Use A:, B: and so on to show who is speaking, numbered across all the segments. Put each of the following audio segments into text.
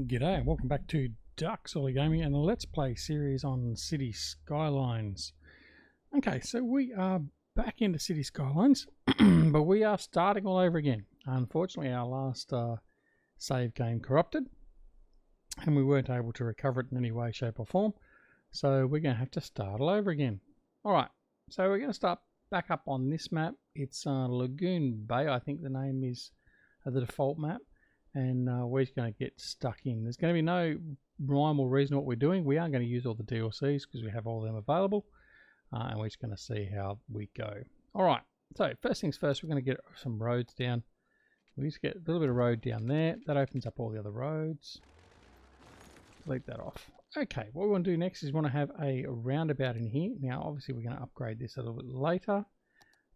A: G'day and welcome back to DuckZorly Gaming and the Let's Play series on City Skylines. Okay, so we are back into City Skylines, but we are starting all over again. Unfortunately, our last save game corrupted, and we weren't able to recover it in any way, shape or form. So we're going to have to start all over again. Alright, so we're going to start back up on this map. It's Lagoon Bay, I think the name is the default map. And we're just going to get stuck in. There's going to be no rhyme or reason what we're doing. We are going to use all the DLCs because we have all of them available. And we're just going to see how we go. Alright, so first things first, we're going to get some roads down. We just get a little bit of road down there. That opens up all the other roads. Delete that off. Okay, what we want to do next is we want to have a roundabout in here. Now, obviously, we're going to upgrade this a little bit later.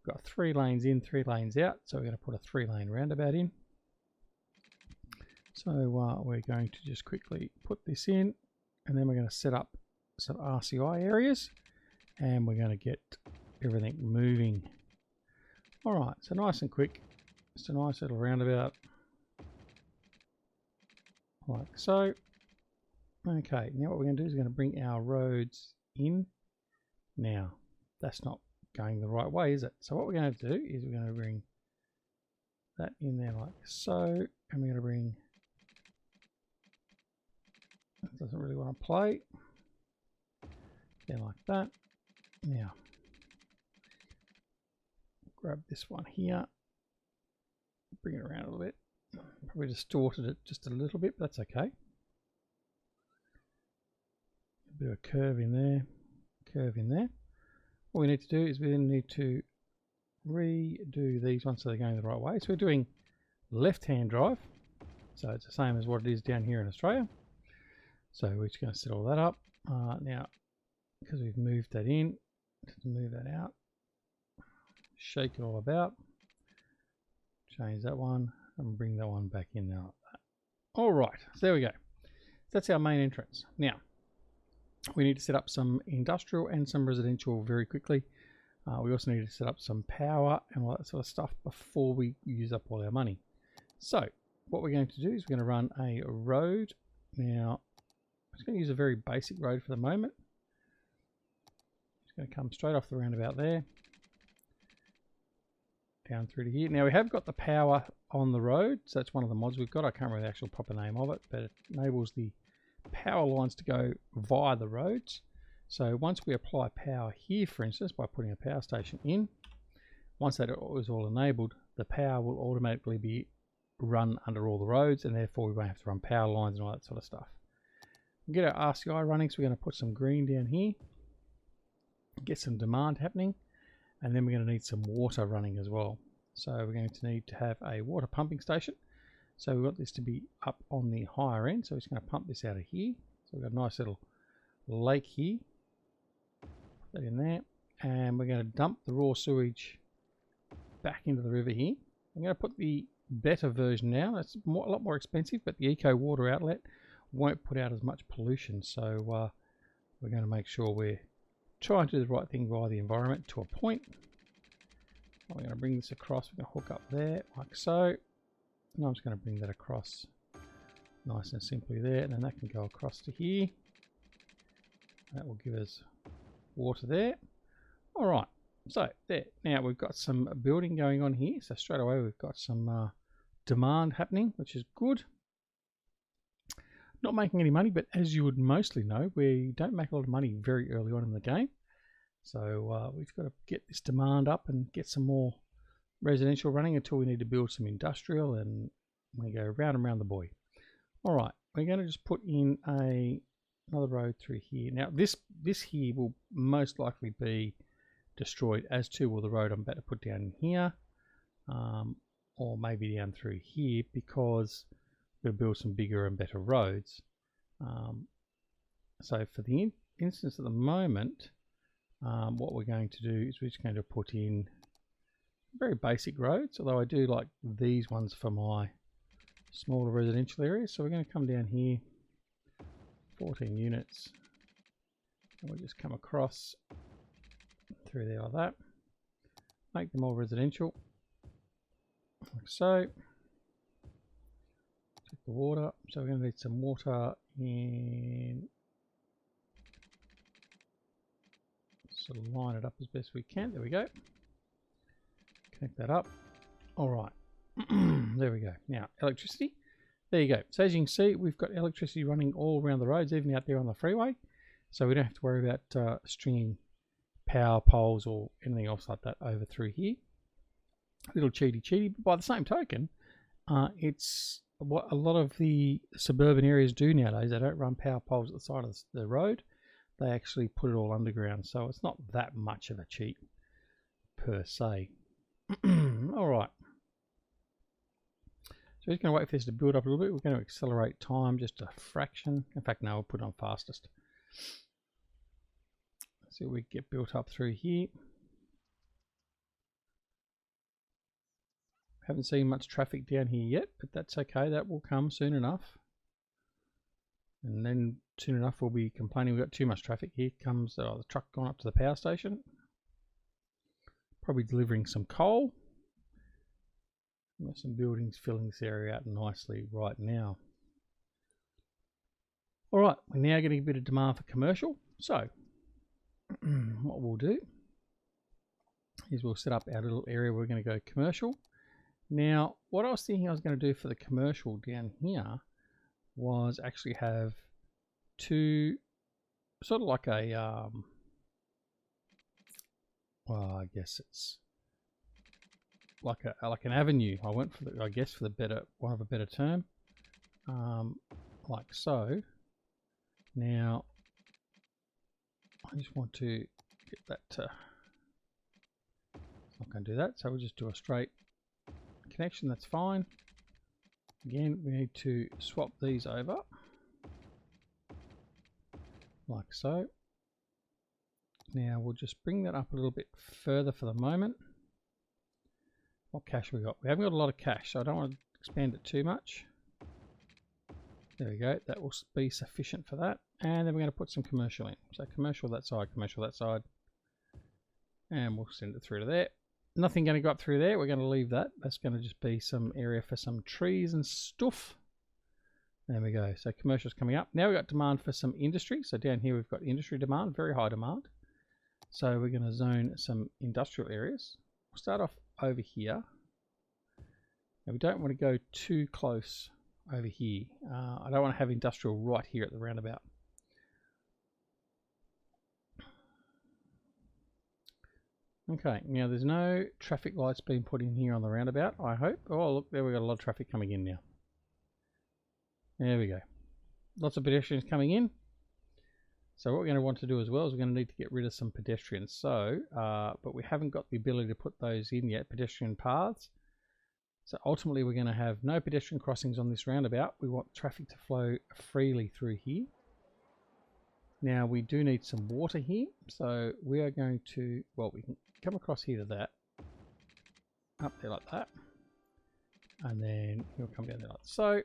A: We've got 3 lanes in, 3 lanes out. So we're going to put a 3-lane roundabout in. So we're going to just quickly put this in, and then we're going to set up some RCI areas, and we're going to get everything moving. Alright, so nice and quick. Just a nice little roundabout. Like so. Okay, now what we're going to do is we're going to bring our roads in. Now, that's not going the right way, is it? So what we're going to do is we're going to bring that in there like so, and we're going to bring... It doesn't really want to play. Then like that. Now, grab this one here. Bring it around a little bit. Probably distorted it just a little bit, but that's okay. A bit of a curve in there. Curve in there. What we need to do is we then need to redo these ones so they're going the right way. So we're doing left-hand drive. So it's the same as what it is down here in Australia. So we're just going to set all that up. Now, because we've moved that in, just move that out, shake it all about, change that one, and bring that one back in there like that. All right, so there we go. That's our main entrance. Now, we need to set up some industrial and some residential very quickly. We also need to set up some power and all that sort of stuff before we use up all our money. So, what we're going to do is we're going to run a road. Now, I'm just going to use a very basic road for the moment. Just going to come straight off the roundabout there. Down through to here. Now we have got the power on the road. So that's one of the mods we've got. I can't remember the actual proper name of it. But it enables the power lines to go via the roads. So once we apply power here, for instance, by putting a power station in. Once that is all enabled, the power will automatically be run under all the roads. And therefore we won't have to run power lines and all that sort of stuff. Get our RCI running, so we're going to put some green down here, get some demand happening, and then we're going to need some water running as well. So we're going to need to have a water pumping station. So we want this to be up on the higher end, so we're just going to pump this out of here. So we've got a nice little lake here, put that in there, and we're going to dump the raw sewage back into the river here. I'm going to put the better version now. It's a lot more expensive, but the eco water outlet won't put out as much pollution, so we're going to make sure we're trying to do the right thing by the environment to a point. I'm going to bring this across. We're going to hook up there like so, and I'm just going to bring that across nice and simply there, and then that can go across to here. That will give us water there. Alright, so there. Now we've got some building going on here, so straight away we've got some demand happening, which is good. Not making any money, but as you would mostly know, we don't make a lot of money very early on in the game. So we've got to get this demand up and get some more residential running until we need to build some industrial, and we go round and round the buoy. All right, we're going to just put in another road through here. Now this here will most likely be destroyed, as too will the road I'm about to put down here, or maybe down through here, because we'll build some bigger and better roads. So for the instance at the moment, what we're going to do is we're just going to put in very basic roads, although I do like these ones for my smaller residential areas. So we're going to come down here, 14 units, and we'll just come across through there like that. Make them all residential, like so. The water, So we're going to need some water in. Sort of line it up as best we can. There we go. Connect that up. All right. There we go. Now, electricity. There you go. So as you can see, we've got electricity running all around the roads, even out there on the freeway. So we don't have to worry about stringing power poles or anything else like that over through here. A little cheaty, but by the same token, it's what a lot of the suburban areas do nowadays. They don't run power poles at the side of the road. They actually put it all underground, so it's not that much of a cheat per se. All right. So we're just going to wait for this to build up a little bit. We're going to accelerate time just a fraction. In fact, no, we'll put it on fastest. So we get built up through here. Haven't seen much traffic down here yet, but that's okay. That will come soon enough. And then soon enough we'll be complaining we've got too much traffic. Here comes the truck going up to the power station. Probably delivering some coal. Got some buildings filling this area out nicely right now. Alright, we're now getting a bit of demand for commercial. So, what we'll do is we'll set up our little area where we're going to go commercial. Now, what I was thinking I was going to do for the commercial down here was actually have two, sort of like a, well, I guess it's like an avenue. I went for the, I guess for the better, one of a better term, like so. Now, I just want to get that to, I'm not going to do that, so we'll just do a straight connection, that's fine. Again, we need to swap these over, like so. Now we'll just bring that up a little bit further for the moment. What cash have we got? We haven't got a lot of cash, so I don't want to expand it too much. There we go, that will be sufficient for that. And then we're going to put some commercial in. So commercial that side, commercial that side. And we'll send it through to there. Nothing going to go up through there, we're going to leave that. That's going to just be some area for some trees and stuff. There we go, so commercial's coming up. Now we've got demand for some industry. So down here we've got industry demand, very high demand. So we're going to zone some industrial areas. We'll start off over here. Now we don't want to go too close over here. I don't want to have industrial right here at the roundabout. Okay, now there's no traffic lights being put in here on the roundabout, I hope. Oh look, there we got a lot of traffic coming in now. There we go. Lots of pedestrians coming in. So what we're going to want to do as well is we're going to need to get rid of some pedestrians. So, but we haven't got the ability to put those in yet, pedestrian paths. So ultimately we're going to have no pedestrian crossings on this roundabout. We want traffic to flow freely through here. Now we do need some water here. So we are going to, well, we can come across here to that. Up there like that. And then he'll come down there like so.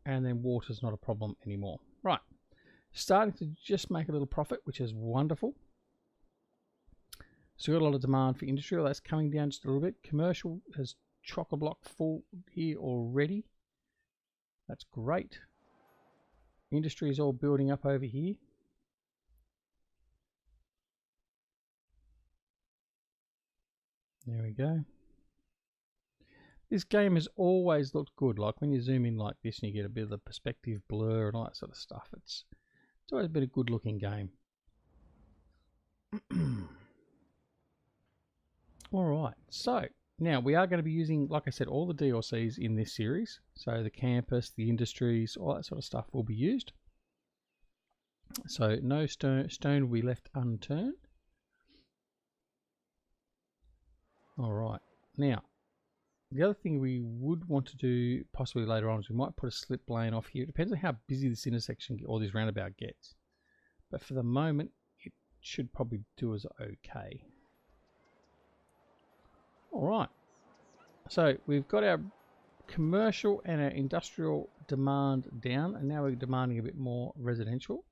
A: And then water's not a problem anymore. Right. Starting to just make a little profit, which is wonderful. So we've got a lot of demand for industry. That's coming down just a little bit. Commercial has chock-a-block full here already. That's great. Industry is all building up over here. There we go. This game has always looked good. Like when you zoom in like this and you get a bit of the perspective blur and all that sort of stuff. It's always been a good looking game. Alright, so now we are going to be using, like I said, all the DLCs in this series. So the campus, the industries, all that sort of stuff will be used. So no stone will be left unturned. Alright, now the other thing we would want to do possibly later on is we might put a slip lane off here. It depends on how busy this intersection or this roundabout gets. But for the moment, it should probably do us okay. Alright, so we've got our commercial and our industrial demand down, and now we're demanding a bit more residential.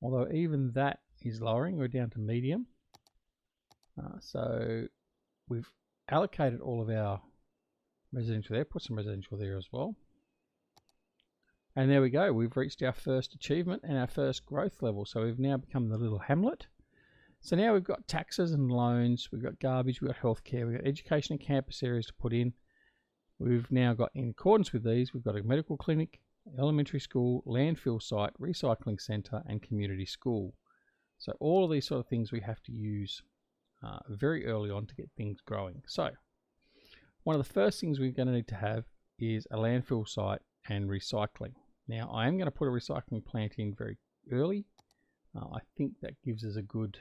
A: Although even that is lowering, we're down to medium. So we've allocated all of our residential there, put some residential there as well. And there we go. We've reached our first achievement and our first growth level. So we've now become the little hamlet. So now we've got taxes and loans. We've got garbage. We've got healthcare. We've got education and campus areas to put in. We've now got, in accordance with these, we've got a medical clinic, elementary school, landfill site, recycling centre, and community school. So all of these sort of things we have to use very early on to get things growing. So one of the first things we're going to need to have is a landfill site and recycling. Now I am going to put a recycling plant in very early. I think that gives us a good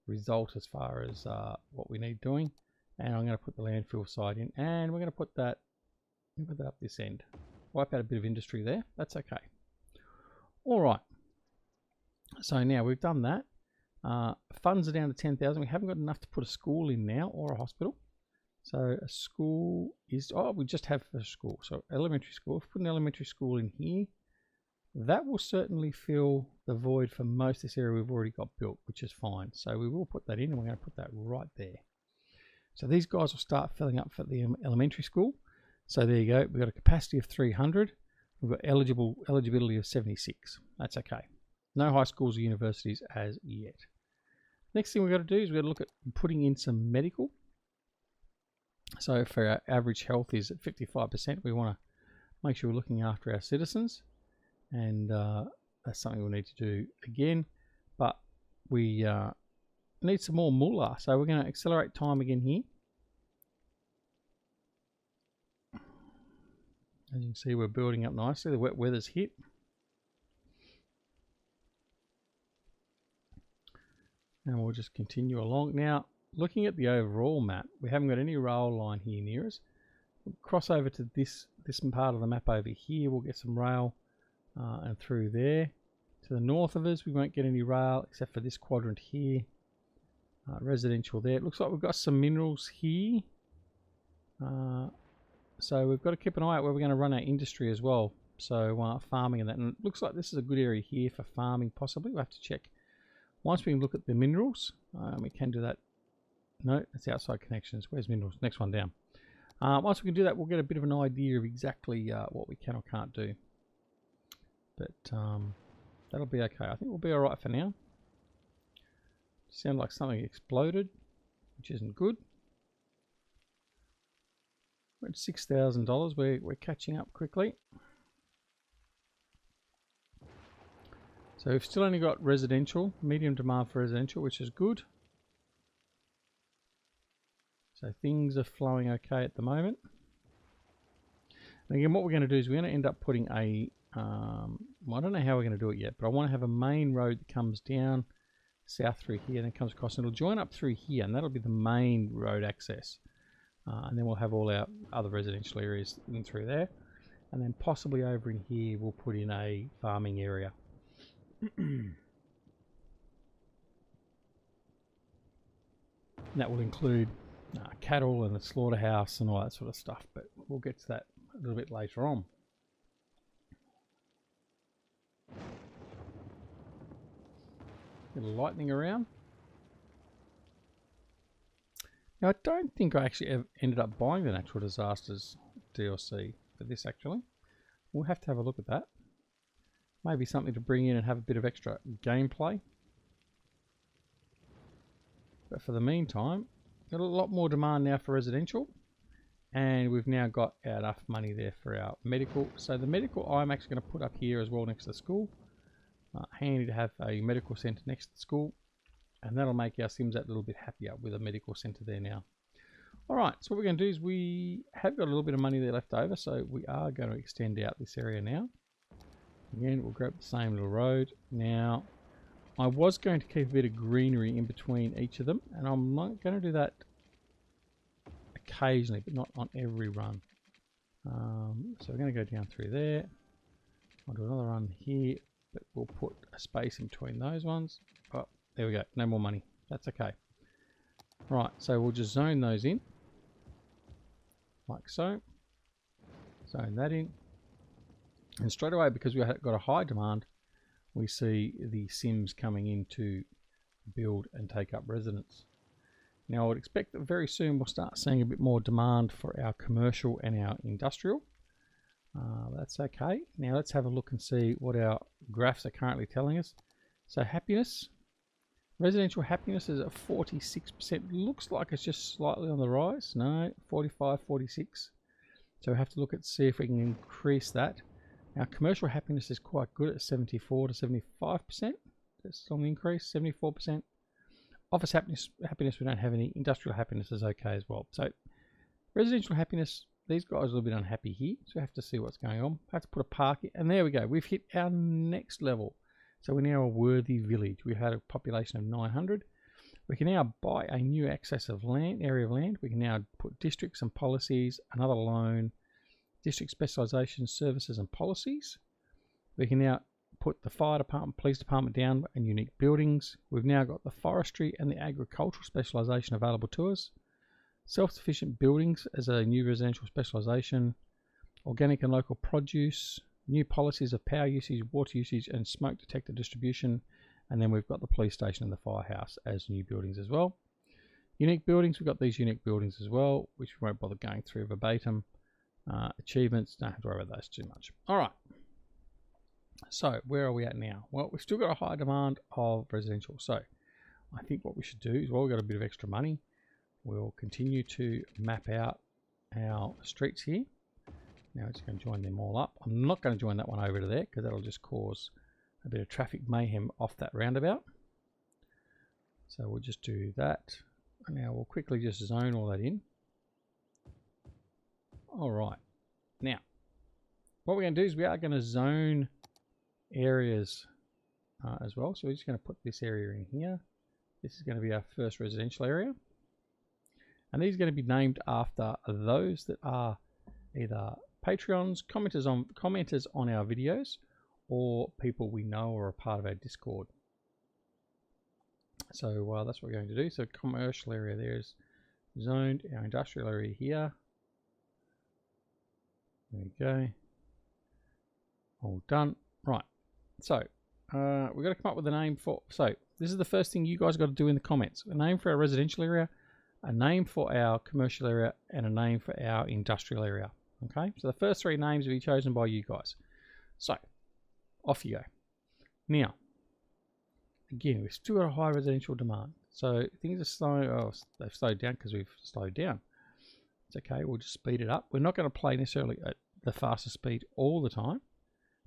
A: result as far as what we need doing. And I'm going to put the landfill site in, and we're going to put that up this end. Wipe out a bit of industry there. That's okay. All right. So now we've done that. Funds are down to 10,000. We haven't got enough to put a school in now or a hospital. So a school is, we just have a school. So elementary school, if we put an elementary school in here, that will certainly fill the void for most of this area we've already got built, which is fine. So we will put that in, and we're going to put that right there. So these guys will start filling up for the elementary school. So there you go. We've got a capacity of 300. We've got eligibility of 76. That's okay. No high schools or universities as yet. Next thing we've got to do is we've got to look at putting in some medical. So for our average health is at 55%, we want to make sure we're looking after our citizens, and that's something we'll need to do again. But we need some more moolah, so we're going to accelerate time again here. As you can see, we're building up nicely. The wet weather's hit. And we'll just continue along. Now, looking at the overall map, we haven't got any rail line here near us. We'll cross over to this part of the map over here. We'll get some rail and through there. To the north of us, we won't get any rail except for this quadrant here. Residential there. It looks like we've got some minerals here. So we've got to keep an eye out where we're going to run our industry as well. So farming and that. And it looks like this is a good area here for farming possibly. We'll have to check. Once we can look at the minerals, we can do that. No, it's outside connections. Where's minerals? Next one down. Once we can do that, we'll get a bit of an idea of exactly what we can or can't do. But that'll be okay. I think we'll be alright for now. Sound like something exploded, which isn't good. We're at $6,000. We're catching up quickly. So we've still only got residential, medium demand for residential, which is good. So things are flowing okay at the moment. And again, what we're going to do is we're going to end up putting a, well, I don't know how we're going to do it yet, but I want to have a main road that comes down south through here and then comes across, and it'll join up through here, and that'll be the main road access. And then we'll have all our other residential areas in through there. And then possibly over in here, we'll put in a farming area. And that will include cattle and a slaughterhouse and all that sort of stuff, but we'll get to that a little bit later on. Bit of lightning around. Now I don't think I actually ended up buying the natural disasters DLC for this actually. We'll have to have a look at that. Maybe something to bring in and have a bit of extra gameplay. But for the meantime, got a lot more demand now for residential, and we've now got enough money there for our medical. So the medical I'm actually going to put up here as well next to the school. Handy to have a medical centre next to the school, and that'll make our Sims that little bit happier with a medical centre there now. Alright, so what we're going to do is we have got a little bit of money there left over, so we are going to extend out this area now. Again, we'll grab the same little road. Now, I was going to keep a bit of greenery in between each of them, and I'm not going to do that occasionally, but not on every run. So we're going to go down through there. I'll do another run here, but we'll put a space in between those ones. Oh, there we go. No more money. That's okay. Right, so we'll just zone those in. Like so. Zone that in. And straight away, because we've got a high demand, we see the Sims coming in to build and take up residence. Now I would expect that very soon we'll start seeing a bit more demand for our commercial and our industrial. That's okay. Now let's have a look and see what our graphs are currently telling us. So happiness, residential happiness is at 46%. Looks like it's just slightly on the rise. No, 45, 46. So we have to look at see if we can increase that. Our commercial happiness is quite good at 74 to 75%. That's on the increase, 74%. Office happiness we don't have any. Industrial happiness is okay as well. So residential happiness, these guys are a little bit unhappy here, so we have to see what's going on. I have to put a park in, and there we go. We've hit our next level. So we're now a worthy village. We had a population of 900. We can now buy a new access of land, area of land. We can now put districts and policies, another loan, district specialisation, services and policies. We can now put the fire department, police department down and unique buildings. We've now got the forestry and the agricultural specialisation available to us. Self-sufficient buildings as a new residential specialisation. Organic and local produce. New policies of power usage, water usage and smoke detector distribution. And then we've got the police station and the firehouse as new buildings as well. Unique buildings, we've got these unique buildings as well, which we won't bother going through verbatim. Achievements, don't have to worry about those too much. All right. So where are we at now? Well, we've still got a high demand of residential. So I think what we should do is, well, we've got a bit of extra money. We'll continue to map out our streets here. Now it's going to join them all up. I'm not going to join that one over to there because that'll just cause a bit of traffic mayhem off that roundabout. So we'll just do that. And now we'll quickly just zone all that in. All right. Now, what we're going to do is we are going to zone areas as well. So we're just going to put this area in here. This is going to be our first residential area. And these are going to be named after those that are either Patreons, commenters on our videos, or people we know or are part of our Discord. So that's what we're going to do. So commercial area there is zoned. Our industrial area here. There we go. All done. Right. So we've got to come up with a name for. So this is the first thing you guys got to do in the comments. A name for our residential area, a name for our commercial area, and a name for our industrial area. Okay. So the first three names will be chosen by you guys. So off you go. Now, again, we've still got a high residential demand. So things are slow. Oh, they've slowed down because we've slowed down. It's okay. We'll just speed it up. We're not going to play necessarily at the fastest speed all the time,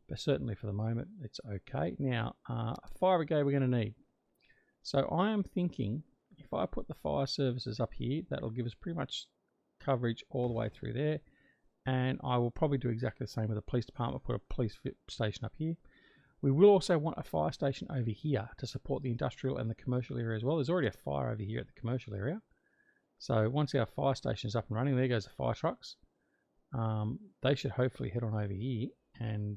A: but certainly for the moment, it's okay. Now, a fire brigade we're going to need. So I am thinking if I put the fire services up here, that'll give us pretty much coverage all the way through there. And I will probably do exactly the same with the police department, put a police station up here. We will also want a fire station over here to support the industrial and the commercial area as well. There's already a fire over here at the commercial area. So once our fire station is up and running, there goes the fire trucks. They should hopefully head on over here and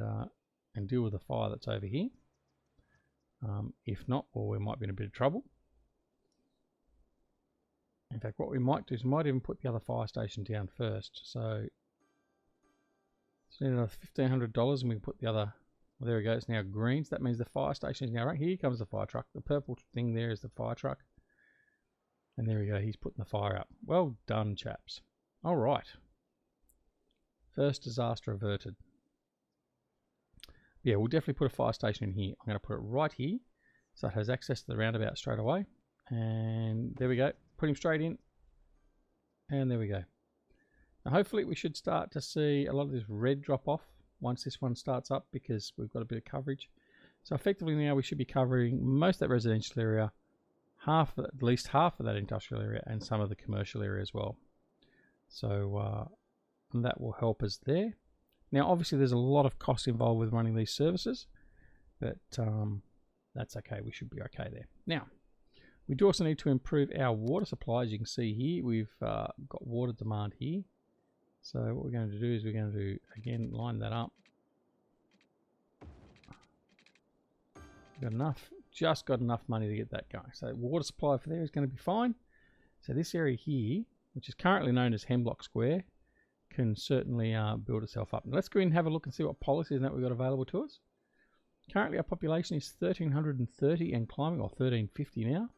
A: deal with the fire that's over here. If not, well, we might be in a bit of trouble. In fact, what we might do is we might even put the other fire station down first. So it's another $1,500 and we can put the other, well, there we go, it's now green. So that means the fire station is now right. Here comes the fire truck. The purple thing there is the fire truck. And there we go, he's putting the fire out. Well done, chaps. All right. First disaster averted. Yeah, we'll definitely put a fire station in here. I'm going to put it right here so it has access to the roundabout straight away. And there we go. Put him straight in. And there we go. Now hopefully we should start to see a lot of this red drop off once this one starts up because we've got a bit of coverage. So effectively now we should be covering most of that residential area, at least half of that industrial area, and some of the commercial area as well. So that will help us there. Now obviously there's a lot of cost involved with running these services, but that's okay. We should be okay there. Now we do also need to improve our water supply. As you can see here, we've got water demand here. So what we're going to do is we're going to, again, line that up. Got enough, just got enough money to get that going. So water supply for there is going to be fine. So this area here, which is currently known as Hemlock Square, can certainly build itself up. Now let's go in and have a look and see what policies that we've got available to us. Currently our population is 1,330 and climbing, or 1,350 now.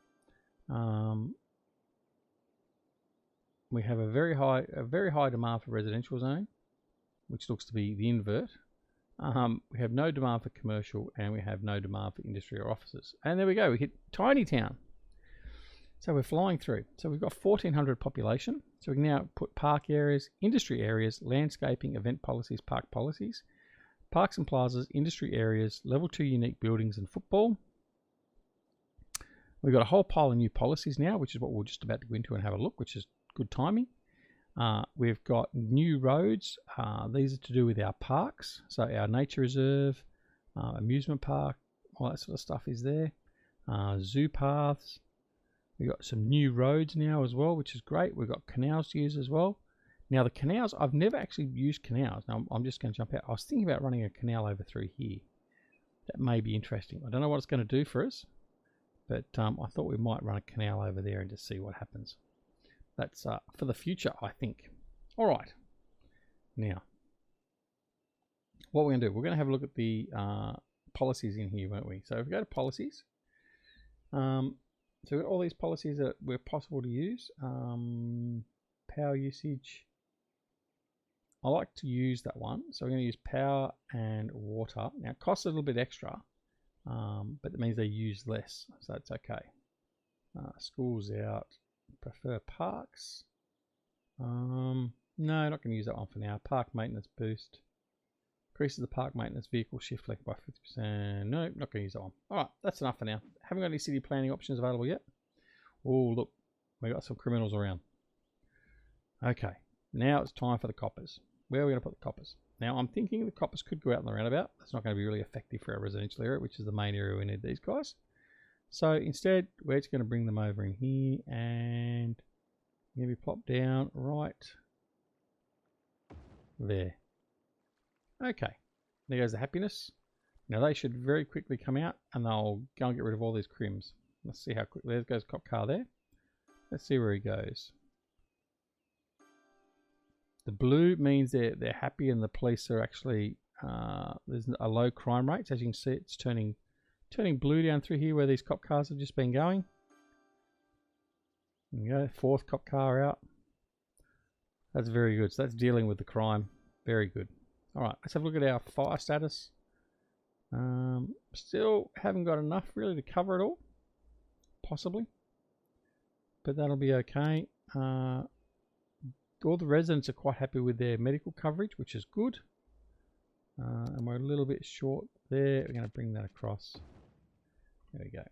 A: We have a very high demand for residential zone. which looks to be the invert. We have no demand for commercial, and we have no demand for industry or offices. And there we go, we hit tiny town. So we're flying through. So we've got 1,400 population. So we can now put park areas, industry areas, landscaping, event policies, park policies, parks and plazas, industry areas, level 2 unique buildings and football. We've got a whole pile of new policies now, which is what we're just about to go into and have a look, which is good timing. We've got new roads. These are to do with our parks. So our nature reserve, amusement park, all that sort of stuff is there. Zoo paths. We've got some new roads now as well, which is great. We've got canals to use as well. Now the canals, I've never actually used canals. Now I'm just going to jump out. I was thinking about running a canal over through here. That may be interesting. I don't know what it's going to do for us, but I thought we might run a canal over there and just see what happens. That's for the future, I think. All right. Now, what we're going to do, we're going to have a look at the policies in here, won't we? So if we go to policies, so we've got all these policies that were possible to use. Power usage. I like to use that one. So we're going to use power and water. Now it costs a little bit extra, but that means they use less. So it's okay. Schools out. Prefer parks. No, not going to use that one for now. Park maintenance boost. Increases the park maintenance vehicle shift length by 50%. No, not going to use that one. All right, that's enough for now. Haven't got any city planning options available yet. Oh, look, we got some criminals around. Okay, now it's time for the coppers. Where are we going to put the coppers? Now, I'm thinking the coppers could go out in the roundabout. That's not going to be really effective for our residential area, which is the main area we need these guys. So instead, we're just going to bring them over in here and maybe plop down right there. Okay, there goes the happiness. Now they should very quickly come out and they'll go and get rid of all these crims. Let's see how quickly. There goes cop car there. Let's see where he goes. The blue means they're happy and the police are actually, there's a low crime rate. As you can see, it's turning blue down through here where these cop cars have just been going. There you go, fourth cop car out. That's very good. So that's dealing with the crime. Very good. All right, let's have a look at our fire status. Still haven't got enough really to cover it all. Possibly. But that'll be okay. All the residents are quite happy with their medical coverage, which is good. And we're a little bit short there. We're going to bring that across. There we go.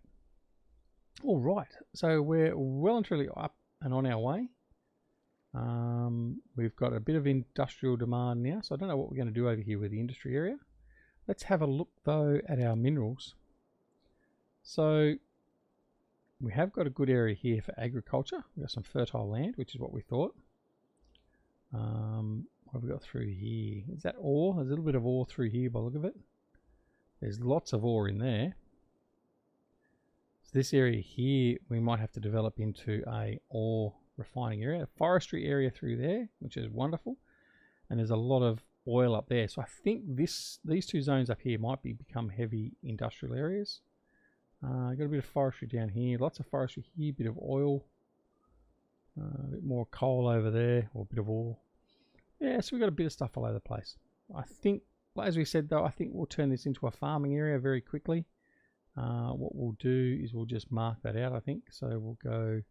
A: All right, so we're well and truly up and on our way. We've got a bit of industrial demand now, so I don't know what we're going to do over here with the industry area. Let's have a look though at our minerals. So we have got a good area here for agriculture. We've got some fertile land, which is what we thought. What have we got through here? Is that ore? There's a little bit of ore through here by the look of it. There's lots of ore in there. So this area here, we might have to develop into a ore refining area, a forestry area through there, which is wonderful. And there's a lot of oil up there. So I think these two zones up here might become heavy industrial areas. Got a bit of forestry down here, lots of forestry here, a bit of oil, a bit more coal over there, or a bit of ore. Yeah, so we've got a bit of stuff all over the place. I think, as we said though, I think we'll turn this into a farming area very quickly. What we'll do is we'll just mark that out, I think. So we'll go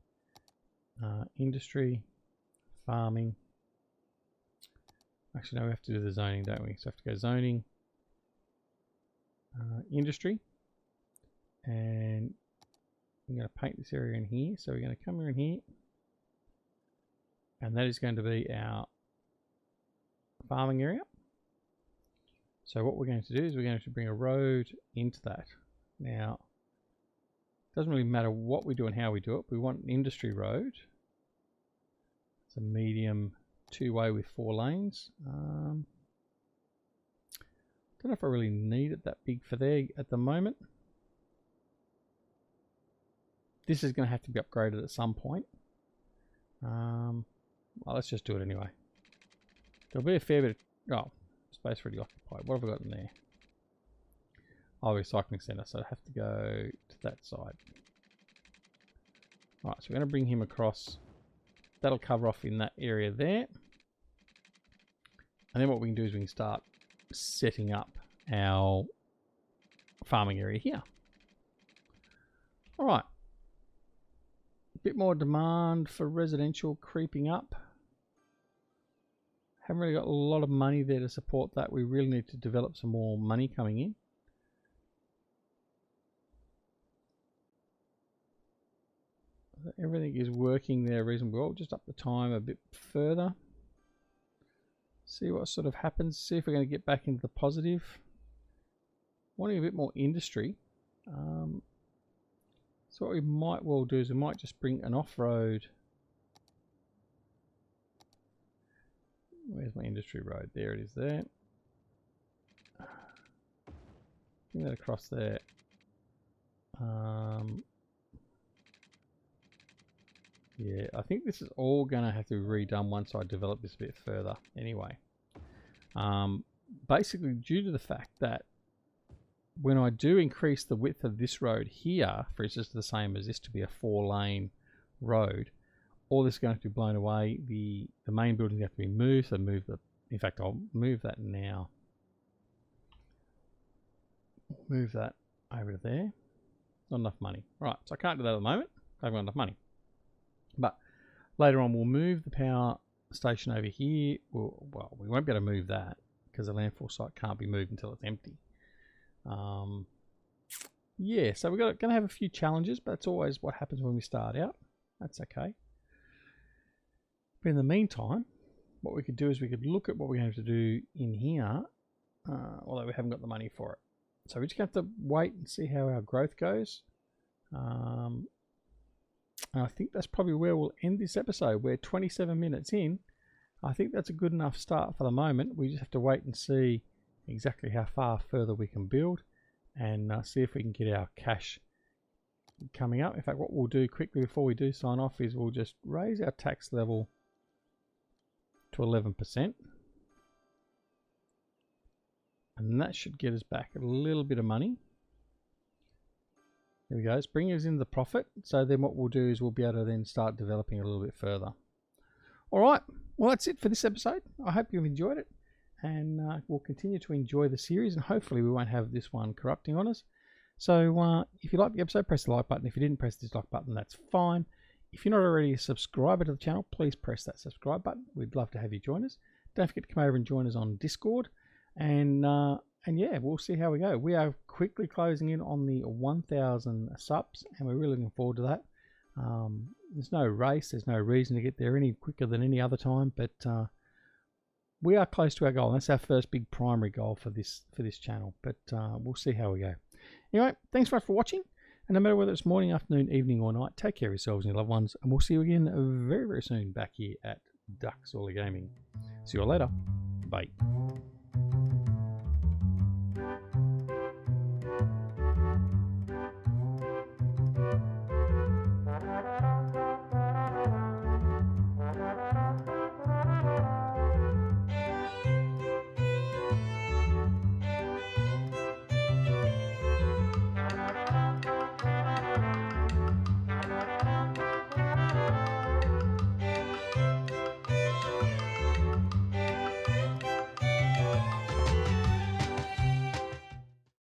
A: industry, farming. Actually, no, we have to do the zoning, don't we? So we have to go zoning, industry, and I'm going to paint this area in here. So we're going to come here in here, and that is going to be our farming area. So what we're going to do is we're going to bring a road into that. Now, it doesn't really matter what we do and how we do it. We want an industry road. It's a medium two-way with 4 lanes. Don't know if I really need it that big for there at the moment. This is going to have to be upgraded at some point. Well, let's just do it anyway. There'll be a fair bit of space already occupied. What have we got in there? Oh, recycling centre, so I have to go to that side. Alright, so we're going to bring him across. That'll cover off in that area there. And then what we can do is we can start setting up our farming area here. All right. A bit more demand for residential creeping up. Haven't really got a lot of money there to support that. We really need to develop some more money coming in. Everything is working there reasonably well. Just up the time a bit further. See what sort of happens. See if we're going to get back into the positive. Wanting a bit more industry. So what we might well do is we might just bring an off-road. Where's my industry road? There it is there. Bring that across there. Yeah, I think this is all going to have to be redone once I develop this a bit further anyway. Basically due to the fact that when I do increase the width of this road here, for instance the same as this to be a 4-lane road, all this is going to have to be blown away. The main buildings have to be moved. So in fact I'll move that now. Move that over to there. Not enough money. Right, so I can't do that at the moment. I haven't got enough money. But later on we'll move the power station over here. Well, we won't be able to move that because the landfill site can't be moved until it's empty. Yeah, so we're going to have a few challenges, but that's always what happens when we start out. That's okay. But in the meantime, what we could do is we could look at what we're going to have to do in here, although we haven't got the money for it. So we just have to wait and see how our growth goes. And I think that's probably where we'll end this episode. We're 27 minutes in. I think that's a good enough start for the moment. We just have to wait and see exactly how far further we can build and see if we can get our cash coming up. In fact, what we'll do quickly before we do sign off is we'll just raise our tax level to 11%. And that should get us back a little bit of money. There we go. It's bringing us into the profit. So then what we'll do is we'll be able to then start developing a little bit further. All right. Well, that's it for this episode. I hope you've enjoyed it. And we'll continue to enjoy the series. And hopefully we won't have this one corrupting on us. So if you liked the episode, press the like button. If you didn't press the dislike button, that's fine. If you're not already a subscriber to the channel, please press that subscribe button. We'd love to have you join us. Don't forget to come over and join us on Discord. And yeah, we'll see how we go. We are quickly closing in on the 1,000 subs, and we're really looking forward to that. There's no race. There's no reason to get there any quicker than any other time, but we are close to our goal. That's our first big primary goal for this channel, but we'll see how we go. Anyway, thanks very much for watching, and no matter whether it's morning, afternoon, evening, or night, take care of yourselves and your loved ones, and we'll see you again very, very soon back here at DuckZorly Gaming. See you all later. Bye.